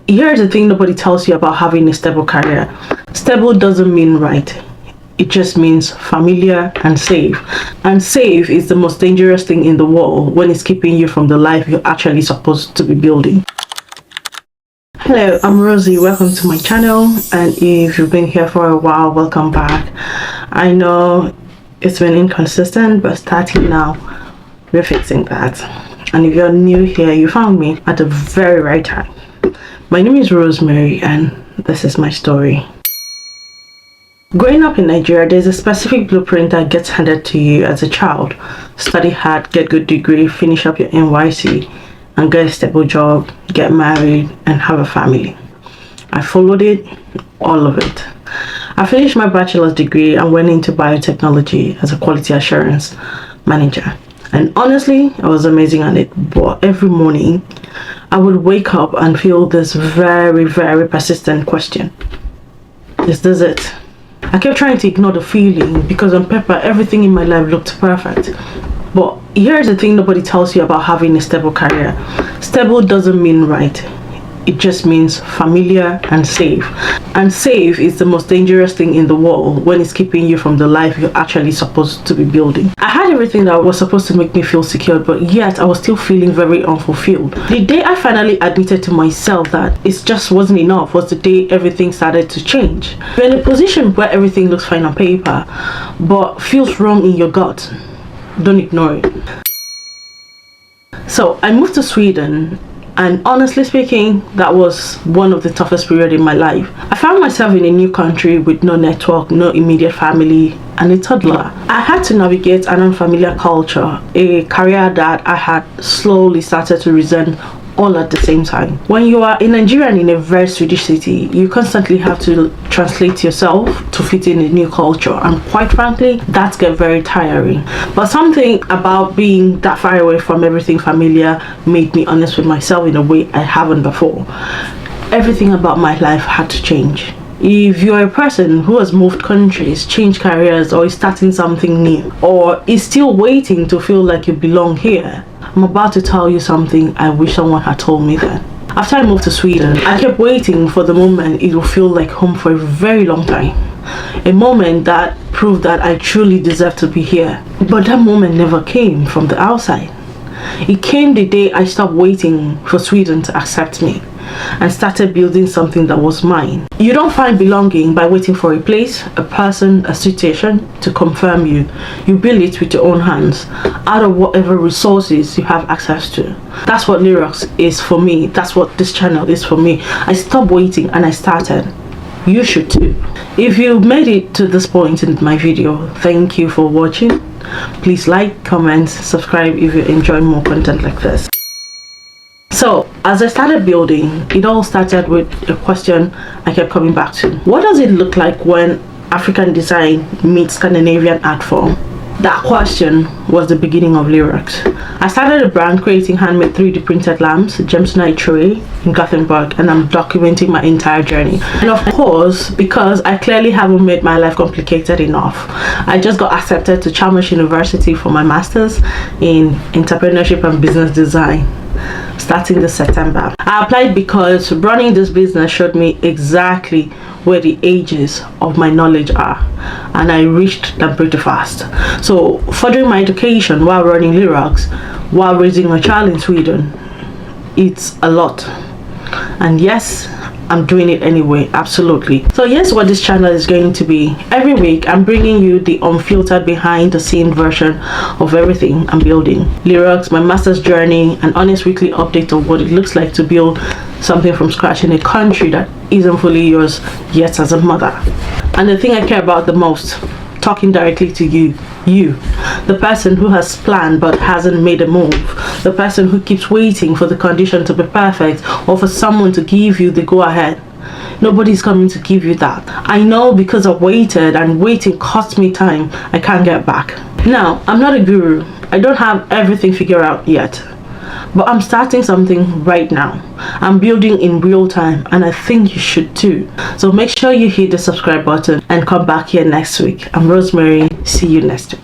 here's the thing nobody tells you about having a stable career. Stable doesn't mean right. It just means familiar and safe. And safe is the most dangerous thing in the world when it's keeping you from the life you're actually supposed to be building. Hello, I'm Rosie. Welcome to my channel. And if you've been here for a while, welcome back. I know it's been inconsistent, but starting now, we're fixing that. And if you're new here, you found me at the very right time. My name is Rosemary, and this is my story. Growing up in Nigeria, there's a specific blueprint that gets handed to you as a child. Study hard, get good degree, finish up your NYC, and get a stable job, get married, and have a family. I followed it, all of it. I finished my bachelor's degree and went into biotechnology as a quality assurance manager. And honestly, I was amazing at it. But every morning, I would wake up and feel this very, very persistent question. Is this it? I kept trying to ignore the feeling because on paper, everything in my life looked perfect. But here's the thing nobody tells you about having a stable career. Stable doesn't mean right. It just means familiar and safe. And safe is the most dangerous thing in the world when it's keeping you from the life you're actually supposed to be building. I had everything that was supposed to make me feel secure, but yet I was still feeling very unfulfilled. The day I finally admitted to myself that it just wasn't enough was the day everything started to change. You're in a position where everything looks fine on paper, but feels wrong in your gut. Don't ignore it. So I moved to Sweden. And honestly speaking, that was one of the toughest periods in my life. I found myself in a new country with no network, no immediate family, and a toddler. I had to navigate an unfamiliar culture, a career that I had slowly started to resent all at the same time. When you are in Nigeria and in a very Swedish city, you constantly have to translate yourself to fit in a new culture, and quite frankly, that gets very tiring. But something about being that far away from everything familiar made me honest with myself in a way I haven't before. Everything about my life had to change. If you're a person who has moved countries, changed careers, or is starting something new, or is still waiting to feel like you belong here, I'm about to tell you something I wish someone had told me then. After I moved to Sweden, I kept waiting for the moment it will feel like home for a very long time. A moment that proved that I truly deserve to be here. But that moment never came from the outside. It came the day I stopped waiting for Sweden to accept me and started building something that was mine. You don't find belonging by waiting for a place, a person, a situation to confirm you. You build it with your own hands, out of whatever resources you have access to. That's what Lyrics is for me. That's what this channel is for me. I stopped waiting and I started. You should too. If you made it to this point in my video, thank you for watching. Please like, comment, subscribe if you enjoy more content like this. So, as I started building, it all started with a question I kept coming back to. What does it look like when African design meets Scandinavian art form? That question was the beginning of Lyrics. I started a brand creating handmade 3D printed lamps, gemstone tray in Gothenburg, and I'm documenting my entire journey. And of course, because I clearly haven't made my life complicated enough, I just got accepted to Chalmers University for my master's in entrepreneurship and business design, starting this September. I applied because running this business showed me exactly where the edges of my knowledge are, and I reached them pretty fast. So furthering my education while running Lyrics, while raising a child in Sweden, it's a lot. And yes, I'm doing it anyway, absolutely. So here's what this channel is going to be. Every week I'm bringing you the unfiltered behind the scene version of everything I'm building. Lyrics, my master's journey, an honest weekly update of what it looks like to build something from scratch in a country that isn't fully yours yet as a mother. And the thing I care about the most, talking directly to you, the person who has planned but hasn't made a move, the person who keeps waiting for the condition to be perfect or for someone to give you the go-ahead. Nobody's coming to give you that. I know because I've waited, and waiting cost me time I can't get back. Now, I'm not a guru. I don't have everything figured out yet. But I'm starting something right now. I'm building in real time, and I think you should too. So make sure you hit the subscribe button and come back here next week. I'm Rosemary. See you next week.